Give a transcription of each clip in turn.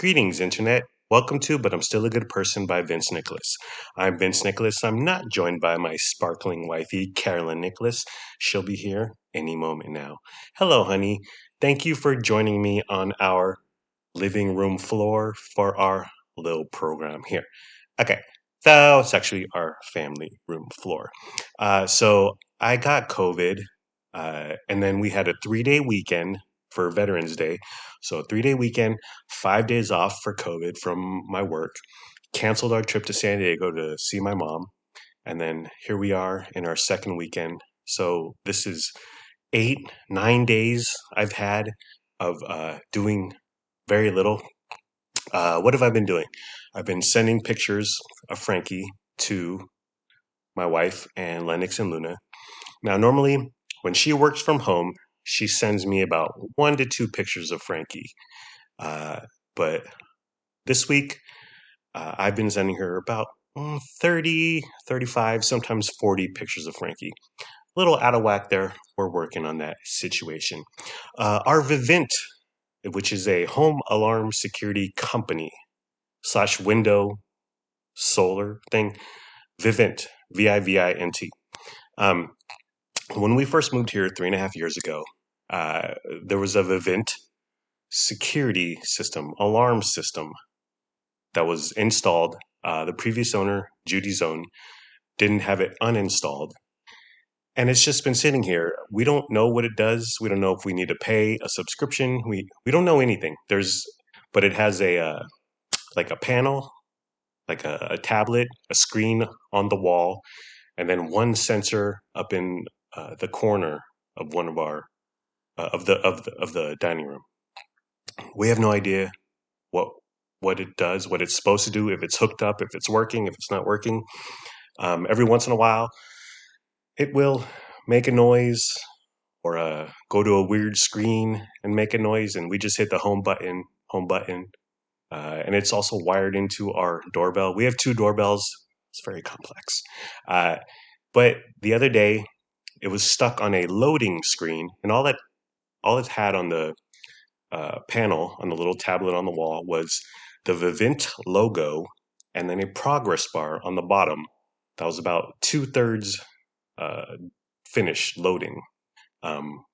Greetings, Internet. Welcome to But I'm Still a Good Person by Vince Nicholas. I'm Vince Nicholas. I'm not joined by my sparkling wifey, Carolyn Nicholas. She'll be here any moment now. Hello, honey. Thank you for joining me on our living room floor for our little program here. Okay, so it's actually our family room floor. So I got COVID, and then we had a 3 day weekend for Veterans Day. So a 3 day weekend, 5 days off for COVID from my work. Canceled our trip to San Diego to see my mom, and then here we are in our second weekend. So this is 8, 9 days I've had of doing very little. What have I been doing? I've been sending pictures of Frankie to my wife and Lennox and Luna. Now, normally when she works from home, she sends me about 1 to 2 pictures of Frankie. But this week, I've been sending her about 30, 35, sometimes 40 pictures of Frankie. A little out of whack there. We're working on that situation. Our Vivint, which is a home alarm security company / window solar thing, Vivint, Vivint. Um, when we first moved here 3.5 years ago, there was a Vivint security system, alarm system that was installed. The previous owner, Judy's own, didn't have it uninstalled. And it's just been sitting here. We don't know what it does. We don't know if we need to pay a subscription. We don't know anything. But it has like a panel, like a tablet, a screen on the wall, and then one sensor up in the corner of one of our of the dining room. We have no idea what it does, what it's supposed to do, if it's hooked up, if it's working, if it's not working. Every once in a while, it will make a noise or go to a weird screen and make a noise, and we just hit the home button, and it's also wired into our doorbell. We have two doorbells. It's very complex. But the other day, it was stuck on a loading screen, and all it had on the panel on the little tablet on the wall was the Vivint logo and then a progress bar on the bottom that was about 2/3 uh, finished loading, um,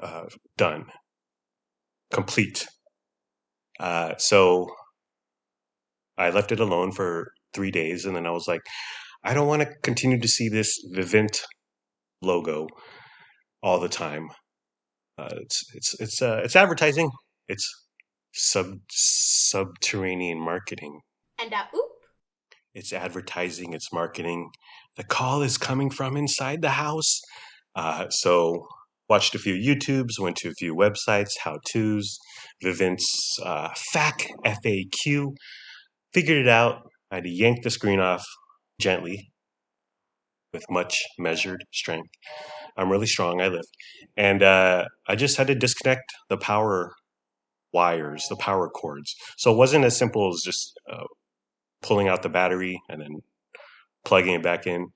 uh, done, complete. So I left it alone for 3 days, and then I was like, I don't want to continue to see this Vivint logo all the time. It's advertising. It's subterranean marketing. And oop. It's advertising. It's marketing. The call is coming from inside the house. So watched a few YouTubes, went to a few websites, how tos, Vivint's FAQ. Figured it out. I had to yank the screen off gently with much measured strength. I'm really strong. I lift, and I just had to disconnect the power wires, the power cords. So it wasn't as simple as just pulling out the battery and then plugging it back in.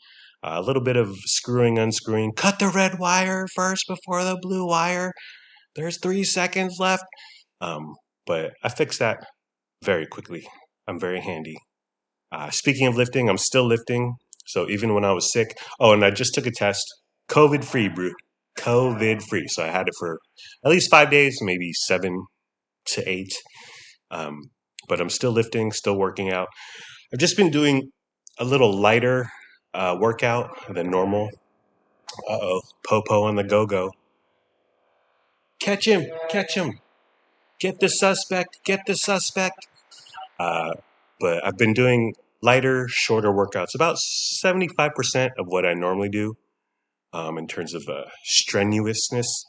A little bit of screwing, unscrewing. Cut the red wire first before the blue wire. There's 3 seconds left. Um, but I fixed that very quickly. I'm very handy. Speaking of lifting, I'm still lifting. So even when I was sick, oh, and I just took a test, COVID free, bro. COVID free. So I had it for at least 5 days, maybe 7 to 8. Um, but I'm still lifting, still working out. I've just been doing a little lighter workout than normal. Uh-oh, Popo on the go-go. Catch him, catch him. Get the suspect, get the suspect. Uh, but I've been doing lighter, shorter workouts, about 75% of what I normally do in terms of strenuousness.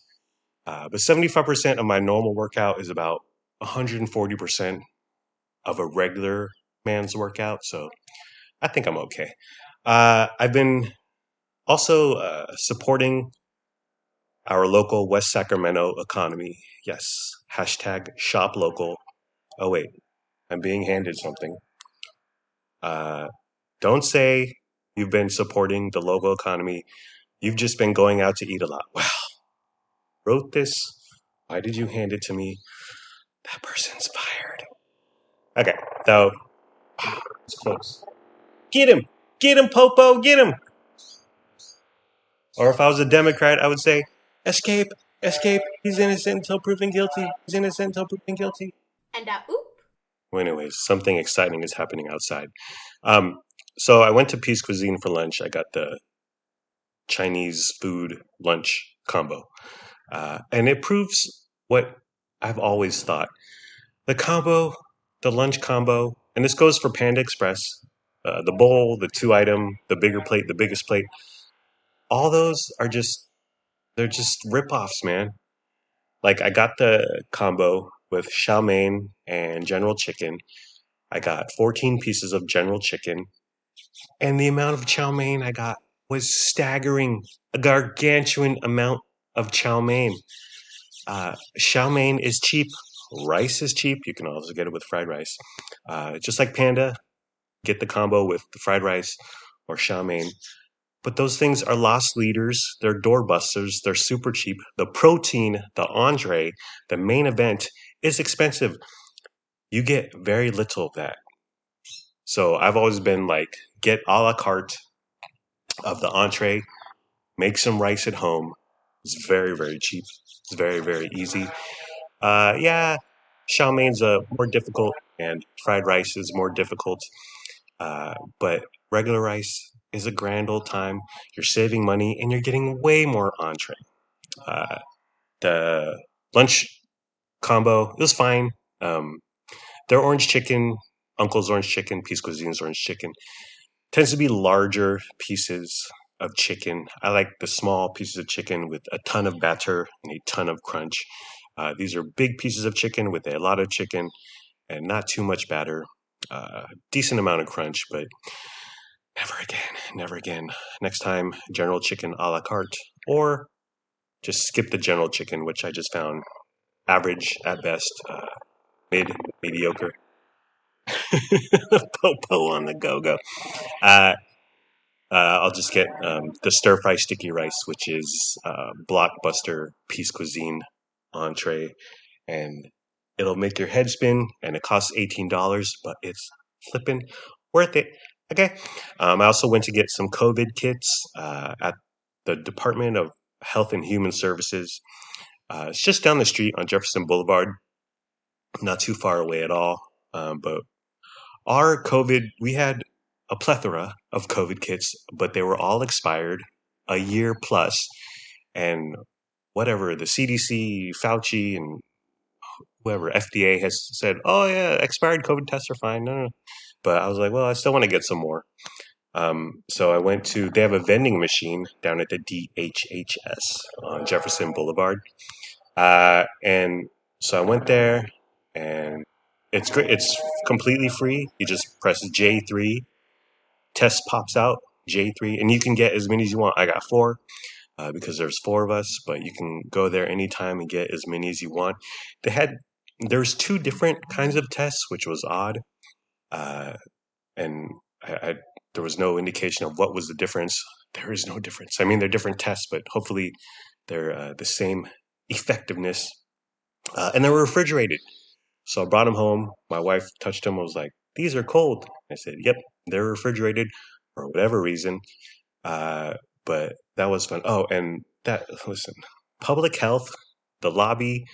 But 75% of my normal workout is about 140% of a regular man's workout. So I think I'm okay. I've been also supporting our local West Sacramento economy. Yes, hashtag shop local. Oh, wait, I'm being handed something. Uh, don't say you've been supporting the local economy. You've just been going out to eat a lot. Wow, wrote this. Why did you hand it to me? That person's fired. Okay, so it's close. Get him, Popo, get him. Or if I was a Democrat, I would say, escape, escape. He's innocent until proven guilty. He's innocent until proven guilty. And oop. Well, anyways, something exciting is happening outside. Um, so I went to Peace Cuisine for lunch. I got the Chinese food lunch combo. And it proves what I've always thought. The combo, the lunch combo, and this goes for Panda Express, the bowl, the two item, the bigger plate, the biggest plate, all those are they're just rip-offs, man. Like I got the combo with chow mein and General Chicken. I got 14 pieces of General Chicken, and the amount of chow mein I got was staggering. A gargantuan amount of chow mein. Chow mein is cheap. Rice is cheap. You can also get it with fried rice. Just like Panda, get the combo with the fried rice or chow mein. But those things are lost leaders. They're doorbusters. They're super cheap. The protein, the entree, the main event is expensive. You get very little of that. So I've always been like, get a la carte of the entree, make some rice at home. It's very, very cheap. It's very, very easy. Yeah, chow mein's more difficult, and fried rice is more difficult. But regular rice is a grand old time. You're saving money, and you're getting way more entree. Uh, the lunch combo it was fine. Um, their orange chicken, Uncle's orange chicken, Peace Cuisine's orange chicken, tends to be larger pieces of chicken. I like the small pieces of chicken with a ton of batter and a ton of crunch. These are big pieces of chicken with a lot of chicken and not too much batter. Decent amount of crunch, but never again, never again. Next time, General Chicken a la carte, or just skip the General Chicken, which I just found average at best, mediocre. Popo on the go go. Uh, I'll just get the stir fry sticky rice, which is blockbuster Peace Cuisine entree, and it'll make your head spin. And it costs $18, but it's flipping worth it. Okay. I also went to get some COVID kits at the Department of Health and Human Services. It's just down the street on Jefferson Boulevard, not too far away at all. But our COVID, we had a plethora of COVID kits, but they were all expired a year plus. And whatever the CDC, Fauci, and whoever FDA has said, oh yeah, expired COVID tests are fine. No, no. But I was like, well, I still want to get some more. So I went to, they have a vending machine down at the DHHS on Jefferson Boulevard. And so I went there and it's great. It's completely free. You just press J3, test pops out, J3, and you can get as many as you want. I got four because there's four of us, but you can go there anytime and get as many as you want. They had, there's two different kinds of tests, which was odd. Uh, and I, there was no indication of what was the difference. There is no difference. I mean, they're different tests, but hopefully they're the same effectiveness. And they were refrigerated. So I brought them home. My wife touched them. I was like, these are cold. I said, yep, they're refrigerated for whatever reason. Uh, but that was fun. Oh, and that, listen, public health, the lobby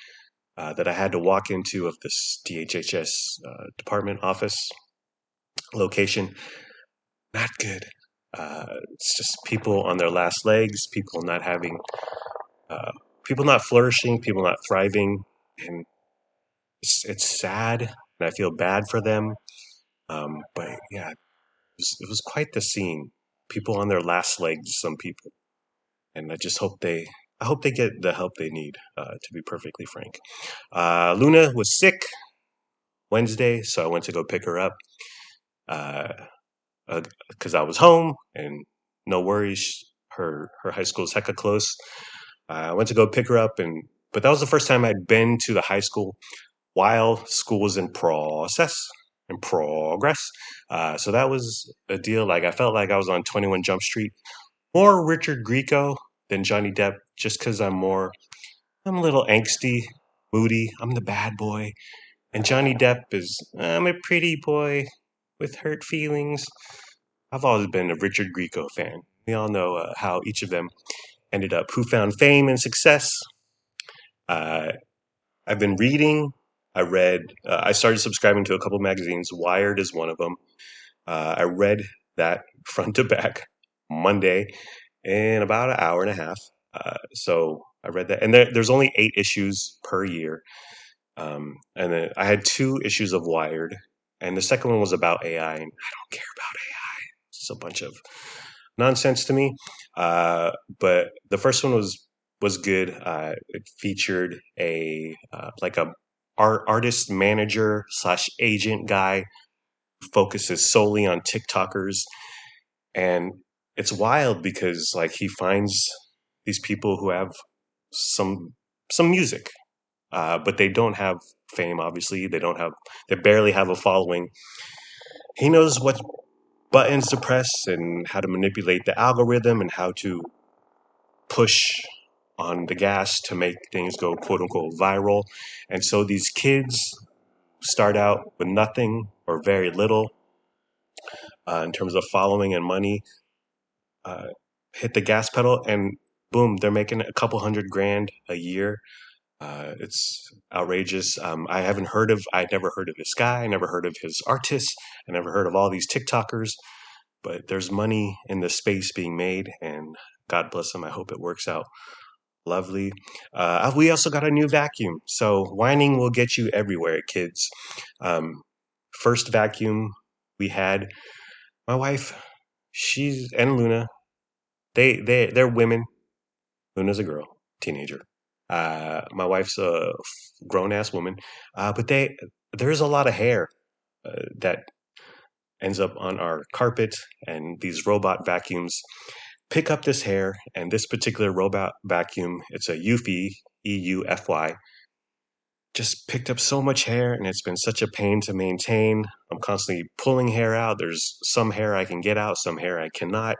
that I had to walk into of this DHHS department office location, not good. It's just people on their last legs, people not having, uh, people not flourishing, people not thriving. And it's sad. And I feel bad for them. But yeah, it was quite the scene. People on their last legs, some people, and I hope they get the help they need. To be perfectly frank, Luna was sick Wednesday, so I went to go pick her up because I was home and no worries. Her high school is hecka close. I went to go pick her up, and but that was the first time I'd been to the high school while school was in progress. So that was a deal. Like I felt like I was on 21 Jump Street, more Richard Grieco than Johnny Depp, just because I'm a little angsty. moody. I'm the bad boy. And Johnny Depp is, I'm a pretty boy with hurt feelings. I've always been a Richard Grieco fan. We all know how each of them ended up, who found fame and success. Uh, I've been reading. I started subscribing to a couple magazines. Wired is one of them. I read that front to back Monday in about an hour and a half. So I read that. And there's only 8 issues per year. And then I had 2 issues of Wired. And the second one was about AI. And I don't care about AI. It's a bunch of nonsense to me. But the first one was good. It featured a like a artist manager slash agent guy who focuses solely on TikTokers, and it's wild because like he finds these people who have some some music, but they don't have fame. Obviously, they barely have a following. He knows what buttons to press and how to manipulate the algorithm and how to push on the gas to make things go quote unquote viral. And so these kids start out with nothing or very little in terms of following and money, uh, hit the gas pedal and boom, they're making a couple $100,000 a year. It's outrageous. I never heard of this guy. I never heard of his artists. I never heard of all these TikTokers, but there's money in the space being made, and God bless them. I hope it works out lovely. We also got a new vacuum. So whining will get you everywhere, kids. Um, First vacuum we had, my wife, she's and Luna. They're women. Luna's a girl, teenager. My wife's a grown ass woman, but there's a lot of hair that ends up on our carpet, and these robot vacuums pick up this hair. And this particular robot vacuum, it's a Eufy, EUFY, just picked up so much hair, and it's been such a pain to maintain. I'm constantly pulling hair out. There's some hair I can get out, some hair I cannot.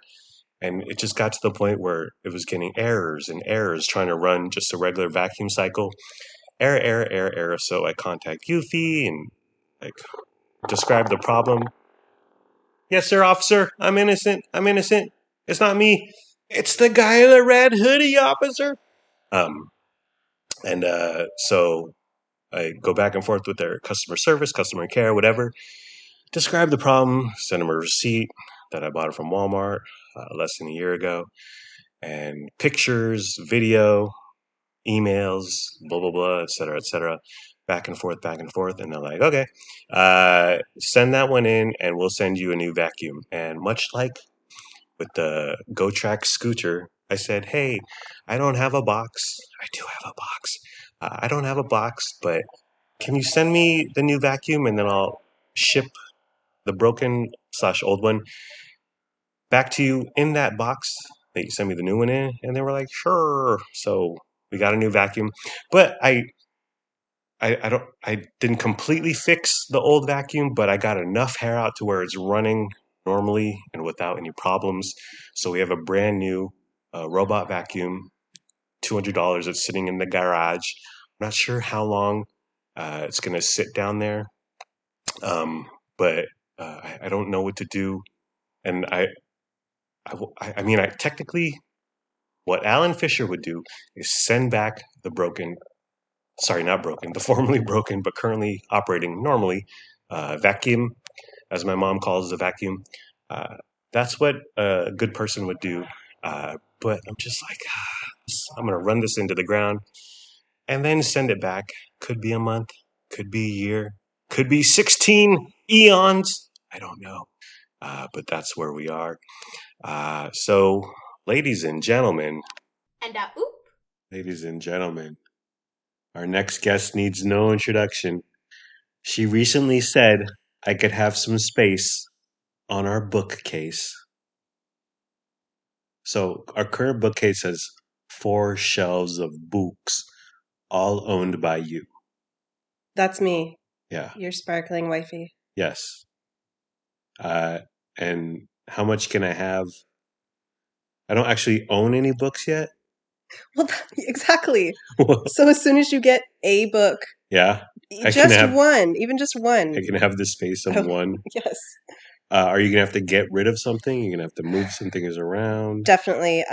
And it just got to the point where it was getting errors and errors trying to run just a regular vacuum cycle. Error. So I contact Eufy and like describe the problem. Yes, sir, officer. I'm innocent. I'm innocent. It's not me. It's the guy in the red hoodie, officer. Um, and so I go back and forth with their customer service, customer care, whatever. Describe the problem. Send them a receipt that I bought it from Walmart less than a year ago, and pictures, video, emails, blah blah blah, et cetera, back and forth, and they're like, okay, send that one in, and we'll send you a new vacuum. And much like with the GoTrack scooter, I said, hey, I don't have a box. I do have a box. I don't have a box, but can you send me the new vacuum, and then I'll ship the broken slash old one back to you in that box that you sent me the new one in? And they were like, sure. So we got a new vacuum, but I didn't completely fix the old vacuum, but I got enough hair out to where it's running normally and without any problems. So we have a brand new robot vacuum, $200. It's sitting in the garage. I'm not sure how long it's going to sit down there, um, but I don't know what to do. And I mean, I technically, what Alan Fisher would do is send back the broken, sorry, not broken, the formerly broken but currently operating normally vacuum, as my mom calls the vacuum. Uh, that's what a good person would do. But I'm just like, I'm going to run this into the ground and then send it back. Could be a month, could be a year, could be 16 eons. I don't know. But that's where we are. So, ladies and gentlemen, And oop. ladies and gentlemen, our next guest needs no introduction. She recently said I could have some space on our bookcase. So our current bookcase has 4 shelves of books, all owned by you. That's me, Yeah. your sparkling wifey. Yes. And how much can I have? I don't actually own any books yet, Well, exactly. So as soon as you get a book, Yeah, just one, even just I one. can have the space of Oh, one. yes, Are you gonna have to get rid of something? You're gonna have to move some things around. definitely.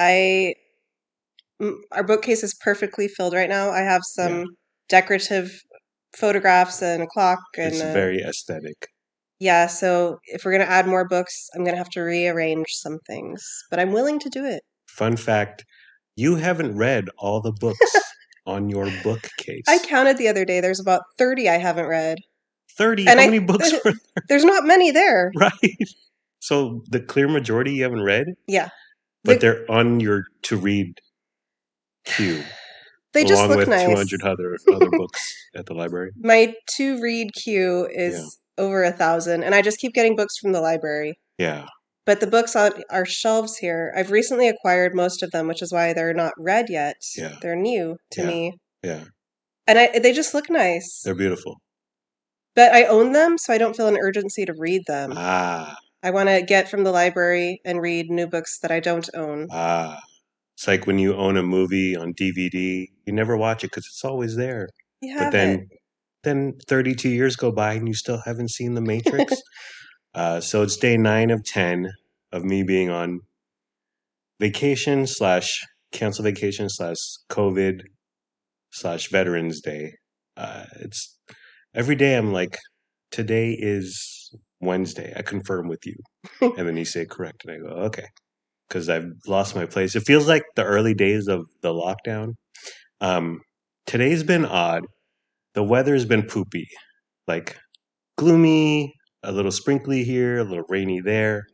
Our bookcase is perfectly filled right now. I have Yeah, some decorative photographs and a clock and it's very aesthetic. yeah, so if we're gonna add more books, I'm gonna have to rearrange some things, but I'm willing to do it. Fun fact: you haven't read all the books on your I bookcase. counted the other day. There's about 30 I haven't read, 30. and How many books were there's not many there. right? So the clear majority you haven't read, Yeah, but the, they're on your to read queue, they just along look with nice. 200 other books at the library. My to read queue Yeah, is over 1,000, and I just keep getting books from the library. yeah, But the books on our shelves here, I've recently acquired most of them, which is why they're not read yet. yeah, They're new to yeah, me, yeah. and they just look nice. They're beautiful. But I own them, so I don't feel an urgency to read them. Ah, I want to get from the library and read new books that I don't own. ah. It's like when you own a movie on DVD, you never watch it because it's always there. You But have it. then 32 years go by and you still haven't seen The Matrix. So it's day 9 of 10 of me being on vacation slash cancel vacation slash COVID slash Veterans Day. It's every day I'm like, today is Wednesday. I confirm with you. And then you say correct. And I go, okay. Because I've lost my place. It feels like the early days of the lockdown. Um, Today's been odd. The weather's been poopy, like gloomy, a little sprinkly here, a little rainy there.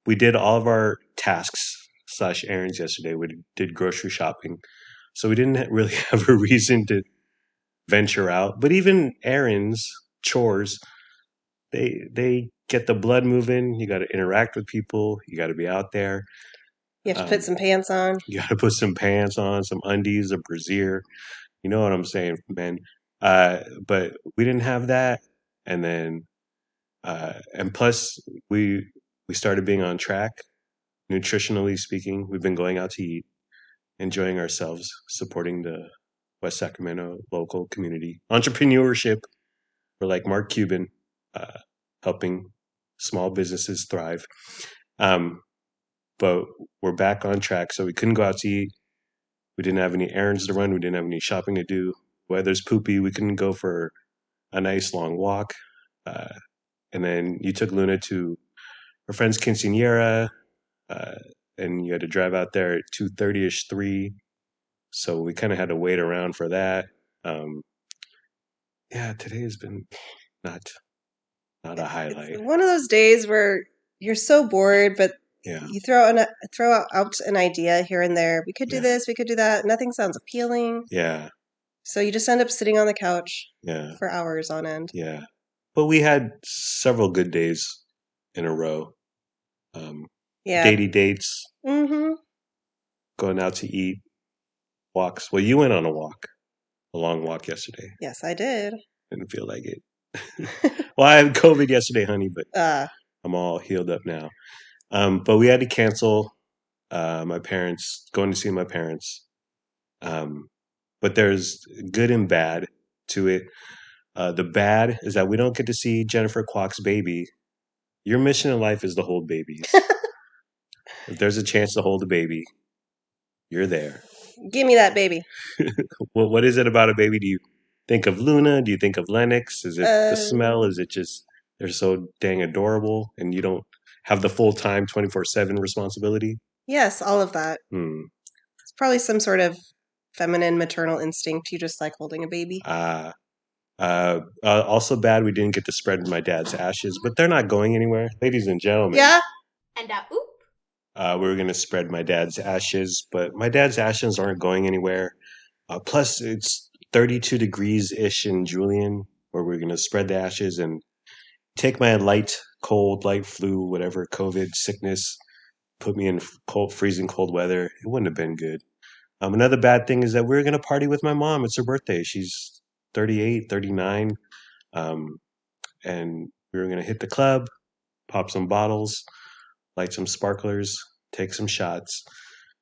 We did all of our tasks slash errands yesterday. We did grocery shopping, so we didn't really have a reason to venture out. But even errands, chores, they get the blood moving. You got to interact with people. You got to be out there. You have to put Um, some pants on. you got to put some pants on, some undies, a brassiere. You know what I'm saying, man? But we didn't have that, and then and plus we started being on track nutritionally speaking. We've been going out to eat, enjoying ourselves, supporting the West Sacramento local community entrepreneurship. We're like Mark Cuban, uh, helping small businesses thrive. Um, but we're back on track, so we couldn't go out to eat. We didn't have any errands to run. We didn't have any shopping to do. Weather's poopy. We couldn't go for a nice long walk. Uh, and then you took Luna to her friend's quinceanera, uh, and you had to drive out there at 2:30 ish, 3. So we kind of had to wait around for that. Um, yeah, today has been not not a It's highlight. one of those days where you're so bored, but Yeah, you throw out an idea here and there. We could do yeah, this, we could do that. Nothing sounds appealing. yeah, So you just end up sitting on the couch yeah, for hours on end. yeah. But we had several good days in a row. Um, Yeah. Datey dates, Mm-hmm. going out to eat, walks. Well, you went on a long walk yesterday. Yes, I did. Didn't feel like it. Well, I had COVID yesterday, honey, but uh, I'm all healed up now. But we had to cancel my parents, going to see my parents. Um, but there's good and bad to it. The bad is that we don't get to see Jennifer Kwok's baby. Your mission in life is to hold babies. If there's a chance to hold a baby, you're there. Give me that baby. Well, what is it about a baby? Do you think of Luna? Do you think of Lennox? Is it the smell? Uh, Is it just they're so dang adorable and you don't have the full time 24/7 responsibility? yes, all of that. Hmm. It's probably some sort of feminine maternal instinct. You just like holding a baby. Uh, Also bad we didn't get to spread my dad's ashes, but they're not going anywhere. Ladies and gentlemen, Yeah? And oop. we were going to spread my dad's ashes, but my dad's ashes aren't going anywhere. Plus, it's 32 degrees ish in Julian, where we're going to spread the ashes and take my light cold, light flu, whatever COVID sickness, put me in cold, freezing cold weather. It wouldn't have been good. Another bad thing is that we're going to party with my mom. It's her birthday. She's 38, 39. Um, and we were going to hit the club, pop some bottles, light some sparklers, take some shots.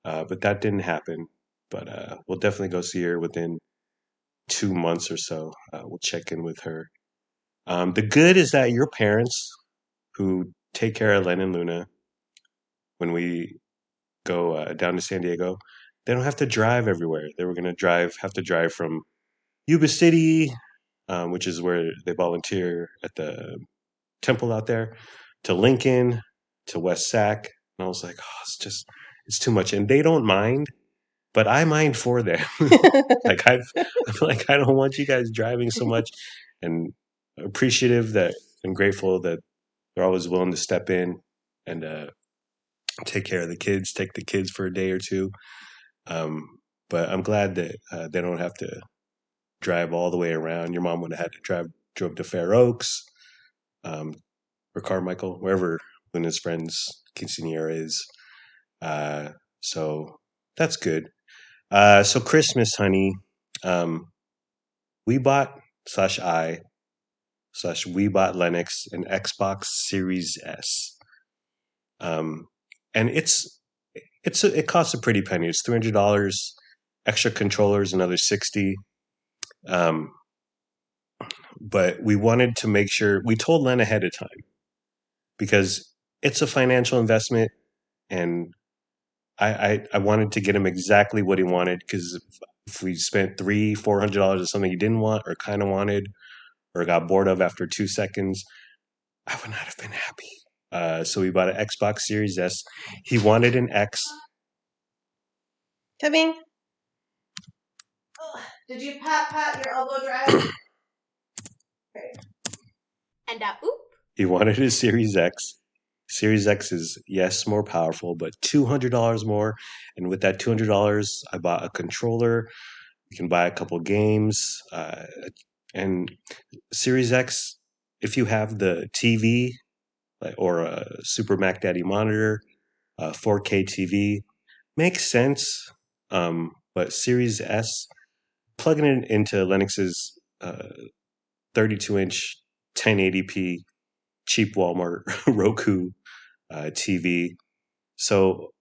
but that didn't happen. But we'll definitely go see her within 2 months or so. We'll check in with her. The good is that your parents, who take care of Len and Luna when we go down to San Diego, they don't have to drive everywhere. They were going to have to drive from Yuba City, which is where they volunteer at the temple out there, to Lincoln, to West Sac. And I was like, oh, it's too much. And they don't mind, but I mind for them. like I'm like, I don't want you guys driving so much, and appreciative that and grateful that they're always willing to step in and take care of the kids, take the kids for a day or two. Um, but I'm glad that they don't have to drive all the way around. Your mom would have had to drove to Fair Oaks, um, or Carmichael, wherever Luna's friend's quinceanera is. Uh, so that's good. So Christmas, honey, um, we bought slash I slash we bought Lennox an Xbox Series S. Um, and it costs a pretty penny. It's $300. Extra controllers, another 60. Um, but we wanted to make sure we told Len ahead of time because it's a financial investment, and I wanted to get him exactly what he wanted, because if we spent $300-400 on something he didn't want or kind of wanted or got bored of after 2 seconds, I would not have been happy. So we bought an Xbox Series S. He wanted an X. Coming. Oh, did you pat your elbow dry? Okay. And oop. He wanted a Series X. Series X is, yes, more powerful, but $200 more. And with that $200, I bought a controller. You can buy a couple games. And Series X, if you have the TV or a Super Mac Daddy monitor, 4K TV, makes sense. But Series S, plugging it into Lennox's 32-inch 1080p cheap Walmart Roku TV. So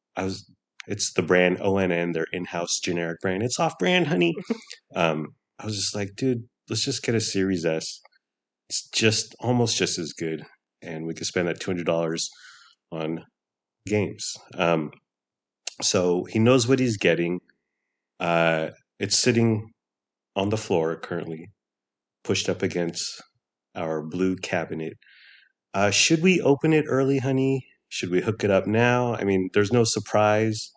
it's the brand ONN, their in-house generic brand. It's off-brand, honey. I was just like, dude, let's just get a Series S. It's just almost just as good, and we could spend that $200 on games. So he knows what he's getting. It's sitting on the floor currently, pushed up against our blue cabinet. Should we open it early, honey? Should we hook it up now? I mean, there's no surprise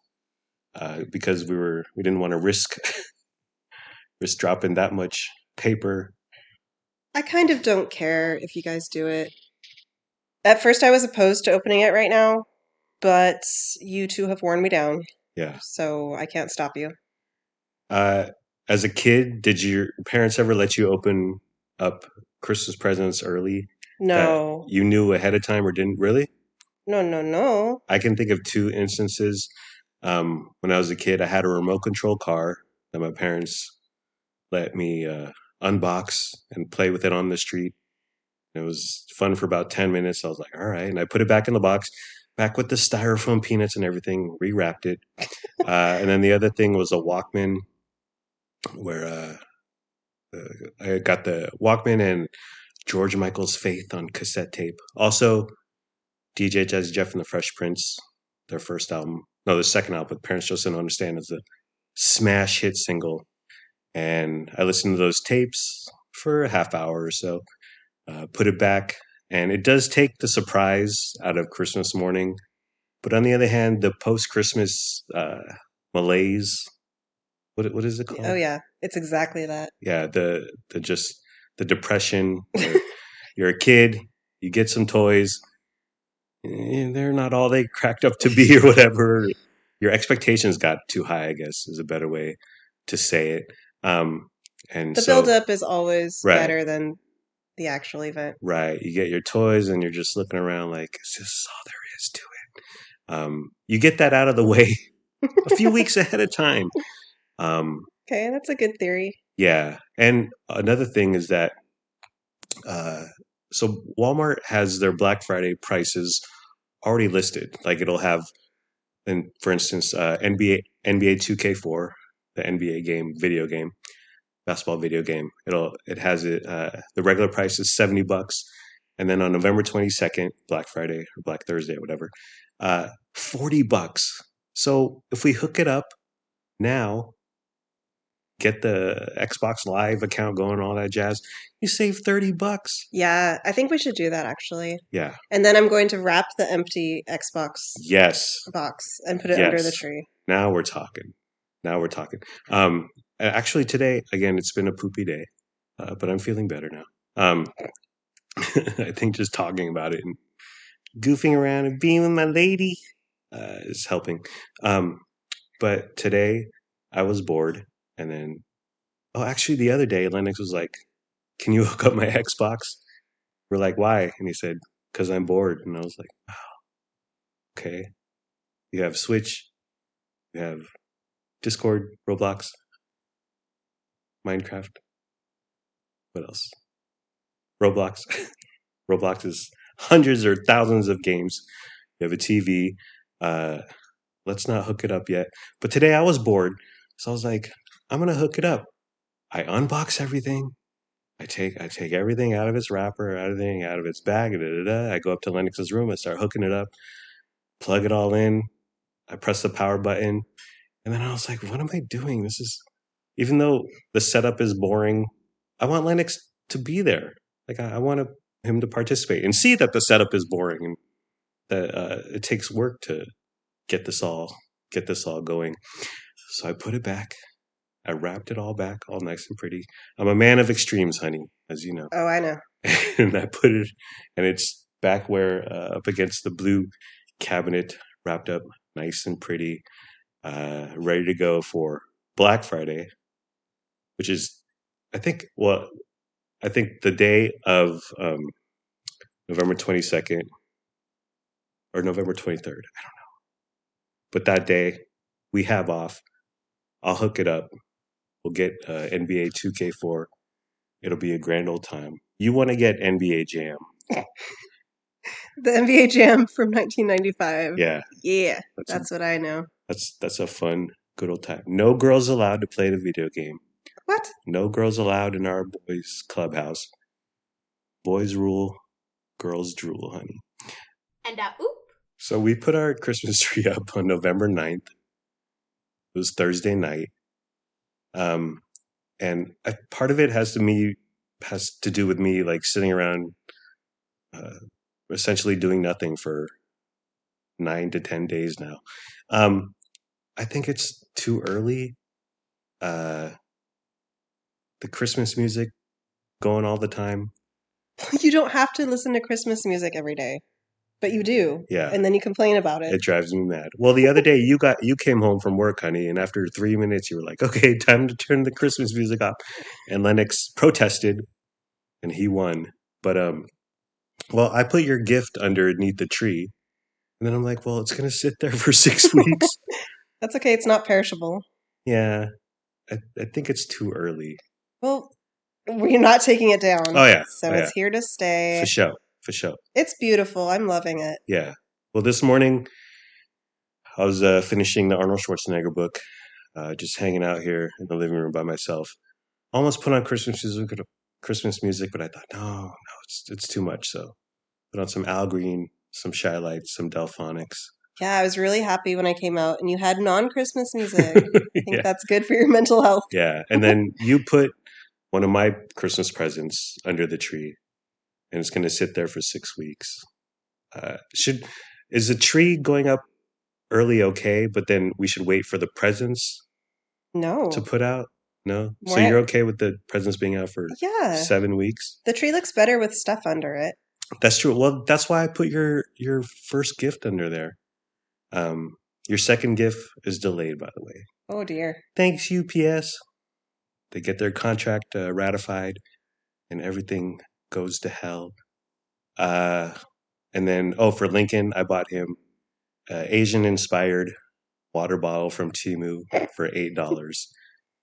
because we didn't want to risk dropping that much paper. I kind of don't care if you guys do it. At first, I was opposed to opening it right now, but you two have worn me down, Yeah. so I can't stop you. As a kid, did your parents ever let you open up Christmas presents early that No. you knew ahead of time, or didn't really? No. I can think of two instances. When I was a kid, I had a remote control car that my parents let me unbox and play with it on the street. It was fun for about 10 minutes. I was like, all right. And I put it back in the box, back with the styrofoam peanuts and everything, rewrapped it. And then the other thing was a Walkman, where I got the Walkman and George Michael's Faith on cassette tape. Also, DJ Jazzy Jeff and the Fresh Prince, their first album. No, the second album, Parents Just Don't Understand, is a smash hit single. And I listened to those tapes for a half hour or so, put it back. And it does take the surprise out of Christmas morning. But on the other hand, the post Christmas malaise, what is it called? Oh yeah, it's exactly that. Yeah, the depression. You're a kid, you get some toys, they're not all they cracked up to be, or whatever. Your expectations got too high, I guess, is a better way to say it. And The so, build-up is always right, better than the actual event. right. You get your toys, and you're just looking around like, is this all there is to it? You get that out of the way a few weeks ahead of time. Okay, that's a good theory. Yeah. And another thing is that, uh, so Walmart has their Black Friday prices already listed. Like, it'll have and for instance, NBA 2K4, the NBA game, video game, basketball video game. It has it. The regular price is $70, and then on November 22nd, Black Friday or Black Thursday, whatever, $40. So if we hook it up now, get the Xbox Live account going, all that jazz, you save $30. Yeah, I think we should do that actually. Yeah. And then I'm going to wrap the empty Xbox Yes. box and put it under the Yes. tree. Now we're talking. Now we're talking. Actually, today again, it's been a poopy day, but I'm feeling better now. I think just talking about it and goofing around and being with my lady is helping. But today I was bored, and then actually the other day Lennox was like, "Can you hook up my Xbox?" We're like, "Why?" And he said, "Because I'm bored." And I was like, "Okay." You have Switch, you have Discord, Roblox, Minecraft. What else? Roblox. Roblox is hundreds or thousands of games. You have a TV. Uh, let's not hook it up yet. But today I was bored, so I was like, I'm gonna hook it up. I unbox everything. I take everything out of its wrapper, everything out of its bag. Da, da, da. I go up to Lennox's room. I start hooking it up. Plug it all in. I press the power button, and then I was like, what am I doing? This is, even though the setup is boring, I want Lennox to be there. Like I want him to participate and see that the setup is boring and that it takes work to get this all going. So I put it back. I wrapped it all back, all nice and pretty. I'm a man of extremes, honey, as you know. Oh, I know. And I put it, and it's back where up against the blue cabinet, wrapped up nice and pretty, ready to go for Black Friday, which is, I think, the day of November 22nd or November 23rd. I don't know. But that day we have off. I'll hook it up. We'll get NBA 2K4. It'll be a grand old time. You want to get NBA Jam. The NBA Jam from 1995. Yeah. Yeah, that's what I know. That's a fun, good old time. No girls allowed to play the video game. What? No girls allowed in our boys' clubhouse. Boys rule, girls drool, honey. And oop. So we put our Christmas tree up on November 9th. It was Thursday night. And part of it has to do with me like sitting around essentially doing nothing for 9 to 10 days now. I think it's too early. The Christmas music going all the time. You don't have to listen to Christmas music every day, but you do. Yeah. And then you complain about it. It drives me mad. Well, the other day you came home from work, honey, and after 3 minutes you were like, "Okay, time to turn the Christmas music up." And Lennox protested, and he won. But well, I put your gift underneath the tree, and then I'm like, "Well, it's gonna sit there for 6 weeks." That's okay. It's not perishable. Yeah, I think it's too early. Well, we're not taking it down. Oh yeah, So it's here to stay. for sure. It's beautiful. I'm loving it. Yeah. Well, this morning I was finishing the Arnold Schwarzenegger book, just hanging out here in the living room by myself. Almost put on Christmas music, but I thought, no, it's too much. So put on some Al Green, some Shy Lights, some Delphonics. Yeah, I was really happy when I came out and you had non-Christmas music. I think that's good for your mental health. Yeah. And then you put one of my Christmas presents under the tree, and it's going to sit there for 6 weeks. Is the tree going up early okay, but then we should wait for the presents to put out? No? So you're okay with the presents being out for 7 weeks? The tree looks better with stuff under it. That's true. Well, that's why I put your first gift under there. Your second gift is delayed, by the way. Oh, dear. Thanks, UPS. They get their contract ratified, and everything goes to hell. And then, for Lincoln, I bought him Asian-inspired water bottle from Temu for $8.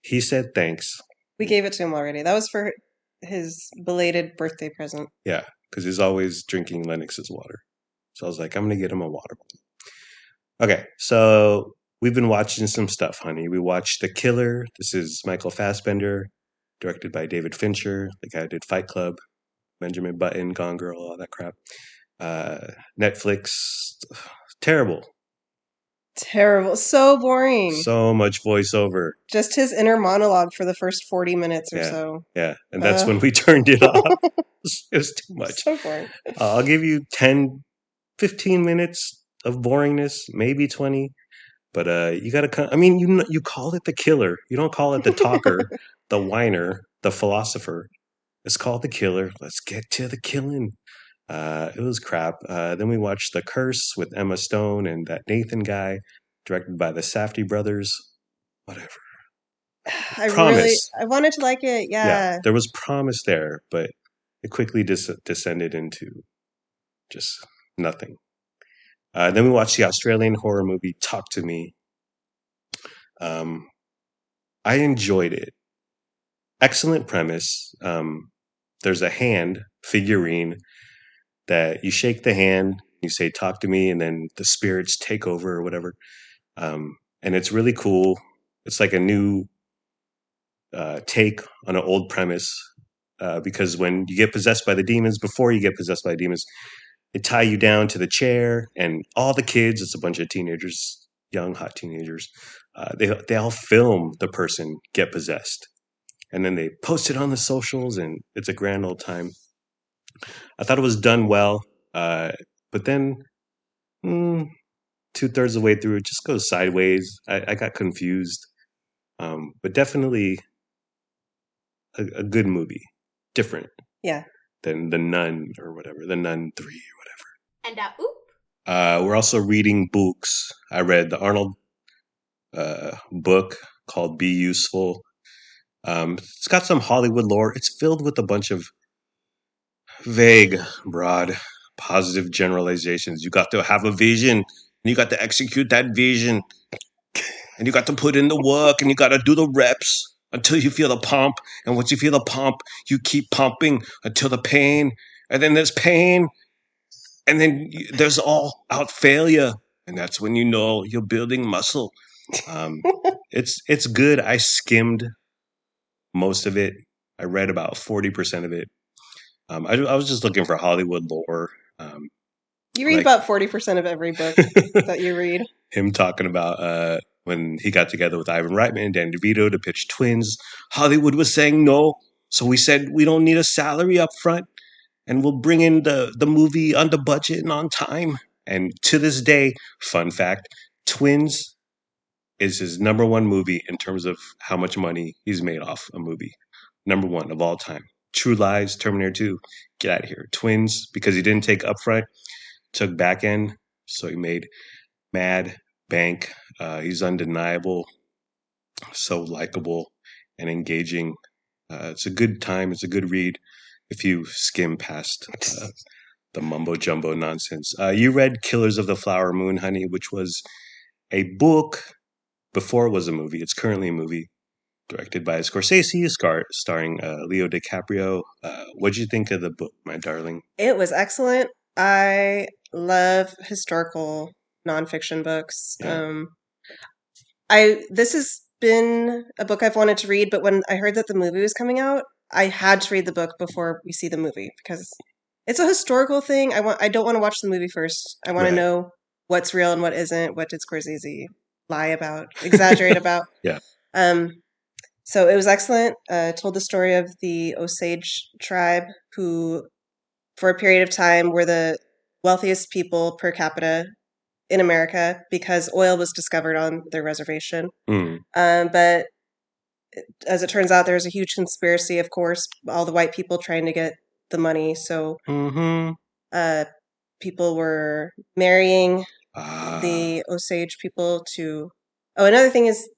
He said thanks. We gave it to him already. That was for his belated birthday present. Yeah, because he's always drinking Lennox's water. So I was like, I'm going to get him a water bottle. Okay, so we've been watching some stuff, honey. We watched The Killer. This is Michael Fassbender, directed by David Fincher, the guy who did Fight Club, Benjamin Button, Gone Girl, all that crap. Uh, Netflix, terrible. Terrible. So boring. So much voiceover. Just his inner monologue for the first 40 minutes or Yeah, so. yeah. And that's when we turned it off. It was too much. So boring. I'll give you 10, 15 minutes of boringness, maybe 20. But you gotta. I mean, you call it The Killer. You don't call it the talker, the whiner, the philosopher. It's called The Killer. Let's get to the killing. It was crap. Then we watched The Curse with Emma Stone and that Nathan guy, directed by the Safdie brothers. Whatever. Promise. I wanted to like it. Yeah, Yeah. there was promise there, but it quickly descended into just nothing. Then we watched the Australian horror movie Talk to Me. I enjoyed it. Excellent premise. There's a hand figurine that you shake the hand, you say "talk to me," and then the spirits take over or whatever. And it's really cool. It's like a new take on an old premise because when you get possessed by the demons, before you get possessed by the demons, they tie you down to the chair, and all the kids, it's a bunch of teenagers, young, hot teenagers, they all film the person get possessed. And then they post it on the socials, and it's a grand old time. I thought it was done well, but then 2/3 of the way through, it just goes sideways. I got confused, but definitely a good movie, different Yeah. than The Nun or whatever, The Nun 3 or And oop. whatever. We're also reading books. I read the Arnold book called Be Useful. It's got some Hollywood lore. It's filled with a bunch of vague, broad, positive generalizations. You got to have a vision, and you got to execute that vision, and you got to put in the work, and you got to do the reps until you feel the pump. And once you feel the pump, you keep pumping until the pain, and then there's pain, and then there's all out failure, and that's when you know you're building muscle. It's good. I skimmed most of it. I read about 40% of it. I was just looking for Hollywood lore. You read Like about 40% of every book that you read. him talking about when he got together with Ivan Reitman and Danny DeVito to pitch Twins. Hollywood was saying no, so we said we don't need a salary up front, and we'll bring in the movie under budget and on time. And to this day, fun fact, Twins is his number one movie in terms of how much money he's made off a movie. Number one of all time. True Lies, Terminator 2, get out of here. Twins, because he didn't take upfront, took back end, so he made mad bank. He's undeniable, so likable and engaging. It's a good time. It's a good read if you skim past the mumbo jumbo nonsense. You read Killers of the Flower Moon, honey, which was a book before it was a movie. It's currently a movie directed by Scorsese, starring Leo DiCaprio. What'd you think of the book, my darling? It was excellent. I love historical nonfiction books. Yeah. This has been a book I've wanted to read, but when I heard that the movie was coming out, I had to read the book before we see the movie because it's a historical thing. I don't want to watch the movie first. I want Right. to know what's real and what isn't. What did Scorsese lie about, exaggerate about? Yeah. So it was excellent. Told the story of the Osage tribe, who, for a period of time, were the wealthiest people per capita in America because oil was discovered on their reservation. Mm. But as it turns out, there was a huge conspiracy, of course, all the white people trying to get the money. So people were marrying the Osage people to. Oh, another thing is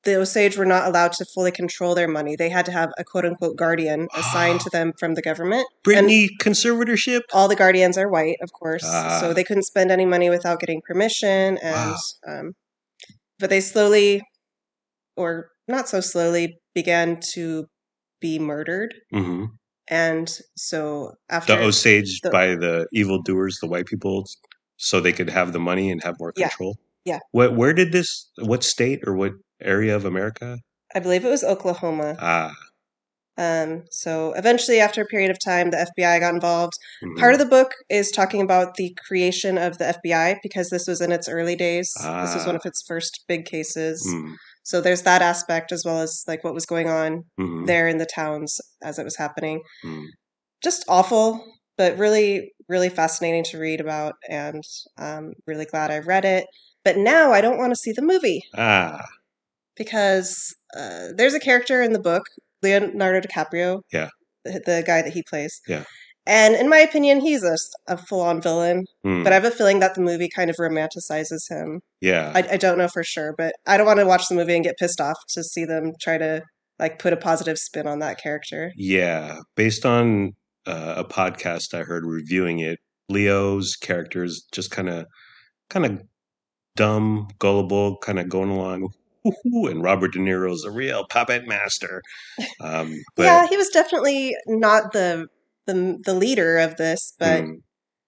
the Osage were not allowed to fully control their money. They had to have a quote unquote guardian assigned to them from the government. Brittany conservatorship? All the guardians are white, of course. So they couldn't spend any money without getting permission. And but they slowly, or not so slowly, began to be murdered. And so after the Osage by the evildoers, the white people so they could have the money and have more Yeah. control? Yeah. What state or what area of America? I believe it was Oklahoma. Ah. So eventually, after a period of time, the FBI got involved. Mhm. Part of the book is talking about the creation of the FBI because this was in its early days. This was one of its first big cases. Mm. So there's that aspect as well as like what was going on Mhm. there in the towns as it was happening. Mm. Just awful, but really, really fascinating to read about, and really glad I read it. But now I don't want to see the movie Ah. because there's a character in the book, Leonardo DiCaprio, Yeah. the guy that he plays. Yeah. And in my opinion, he's a full-on villain. Mm. But I have a feeling that the movie kind of romanticizes him. Yeah. I don't know for sure, but I don't want to watch the movie and get pissed off to see them try to like put a positive spin on that character. Yeah. Based on a podcast I heard reviewing it, Leo's character is just kind of dumb, gullible, kind of going along. And Robert De Niro's a real puppet master. But Yeah, he was definitely not the leader of this, but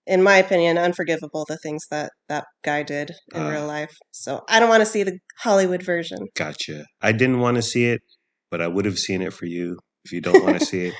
in my opinion, unforgivable the things that that guy did in real life. So I don't want to see the Hollywood version. Gotcha. I didn't want to see it, but I would have seen it for you. If you don't want to see it,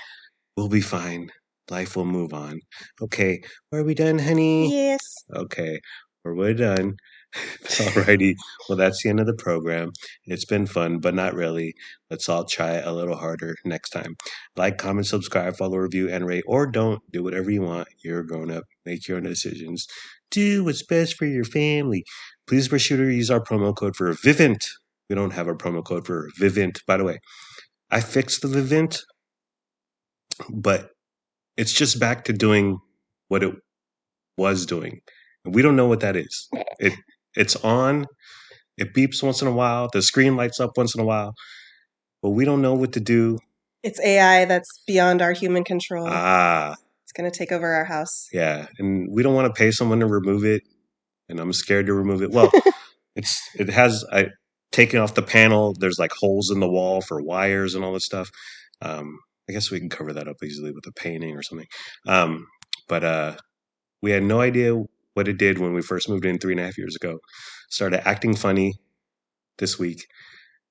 we'll be fine. Life will move on. Okay, are we done, honey? Yes. Okay, we're done. Alrighty. Well, that's the end of the program. It's been fun, but not really. Let's all try a little harder next time. Like, comment, subscribe, follow, review, and rate, or don't. Do whatever you want. You're a grown up. Make your own decisions. Do what's best for your family. Please be sure to use our promo code for Vivint. We don't have a promo code for Vivint. By the way, I fixed the Vivint, but it's just back to doing what it was doing. We don't know what that is. It's on. It beeps once in a while. The screen lights up once in a while, but we don't know what to do. It's AI that's beyond our human control. Ah, It's going to take over our house. yeah, and we don't want to pay someone to remove it, and I'm scared to remove it. Well, it has taken off the panel. There's like holes in the wall for wires and all this stuff. I guess we can cover that up easily with a painting or something. But we had no idea what it did when we first moved in 3.5 years ago. Started acting funny this week.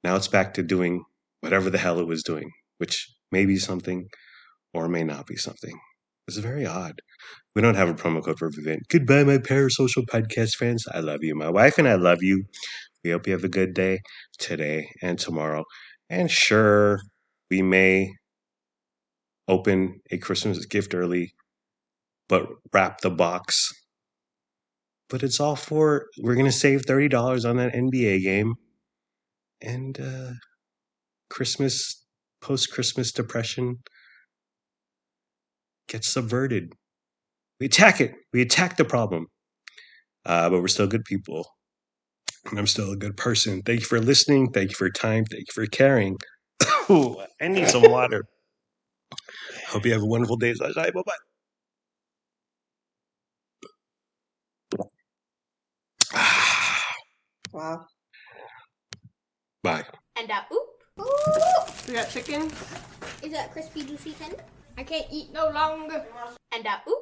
Now it's back to doing whatever the hell it was doing, which may be something or may not be something. It's very odd. We don't have a promo code for Vivint. Goodbye, my parasocial podcast friends. I love you. My wife and I love you. We hope you have a good day today and tomorrow. And sure, we may open a Christmas gift early, but wrap the box. But it's all we're going to save $30 on that NBA game. And Christmas, post-Christmas depression gets subverted. We attack it. We attack the problem. But we're still good people. And I'm still a good person. Thank you for listening. Thank you for your time. Thank you for caring. Ooh, I need some water. Hope you have a wonderful day. Bye-bye. Wow. Bye. And oop. We got chicken. Is that crispy, juicy tender? I can't eat no longer. And oop.